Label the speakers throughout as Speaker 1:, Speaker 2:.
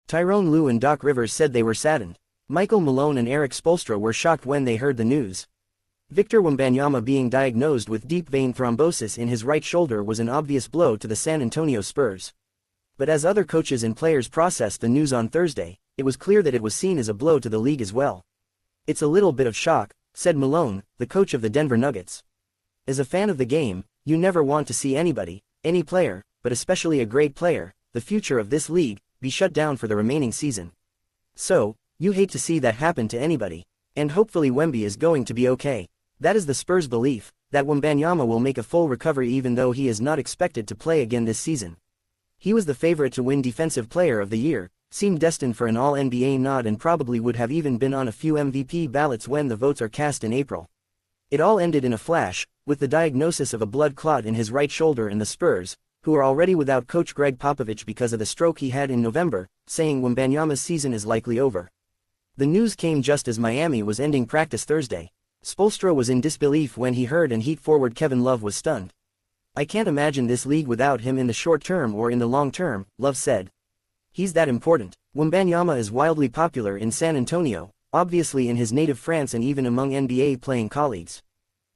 Speaker 1: Tyrone Lue and Doc Rivers said they were saddened. Michael Malone and Eric Spoelstra were shocked when they heard the news. Victor Wembanyama being diagnosed with deep vein thrombosis in his right shoulder was an obvious blow to the San Antonio Spurs. But as other coaches and players processed the news on Thursday, it was clear that it was seen as a blow to the league as well. "It's a little bit of shock," said Malone, the coach of the Denver Nuggets. "As a fan of the game, you never want to see anybody, any player, but especially a great player, the future of this league, be shut down for the remaining season. So, you hate to see that happen to anybody. And hopefully Wemby is going to be okay. That is the Spurs' belief, that Wembanyama will make a full recovery even though he is not expected to play again this season. He was the favorite to win Defensive Player of the Year, seemed destined for an All-NBA nod and probably would have even been on a few MVP ballots when the votes are cast in April. It all ended in a flash, with the diagnosis of a blood clot in his right shoulder and the Spurs, who are already without coach Greg Popovich because of the stroke he had in November, saying Wembanyama's season is likely over. The news came just as Miami was ending practice Thursday. Spoelstra was in disbelief when he heard, and Heat forward Kevin Love was stunned. "I can't imagine this league without him in the short term or in the long term," Love said. "He's that important." Wembanyama is wildly popular in San Antonio, obviously in his native France and even among NBA playing colleagues.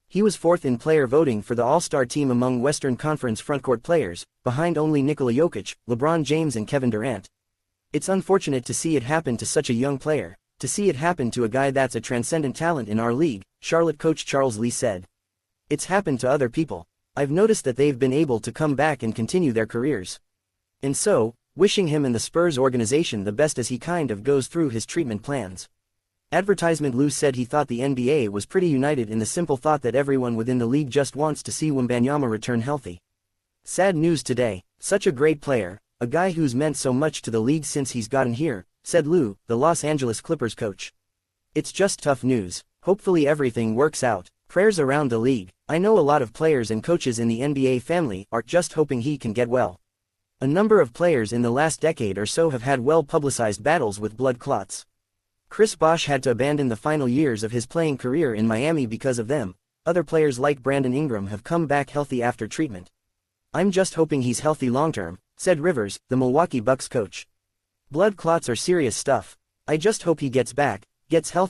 Speaker 1: He was fourth in player voting for the All-Star team among Western Conference frontcourt players, behind only Nikola Jokic, LeBron James and Kevin Durant. "It's unfortunate to see it happen to such a young player, to see it happen to a guy that's a transcendent talent in our league," Charlotte coach Charles Lee said. "It's happened to other people. I've noticed that they've been able to come back and continue their careers. And so, wishing him and the Spurs organization the best as he kind of goes through his treatment plans." Advertisement Lou said he thought the NBA was pretty united in the simple thought that everyone within the league just wants to see Wembanyama return healthy. "Sad news today, such a great player, a guy who's meant so much to the league since he's gotten here," said Lou, the Los Angeles Clippers coach. "It's just tough news. Hopefully everything works out. Prayers around the league. I know a lot of players and coaches in the NBA family are just hoping he can get well. A number of players in the last decade or so have had well-publicized battles with blood clots. Chris Bosh had to abandon the final years of his playing career in Miami because of them. Other players like Brandon Ingram have come back healthy after treatment. I'm just hoping he's healthy long-term," said Rivers, the Milwaukee Bucks coach. "Blood clots are serious stuff. I just hope he gets back, gets healthy."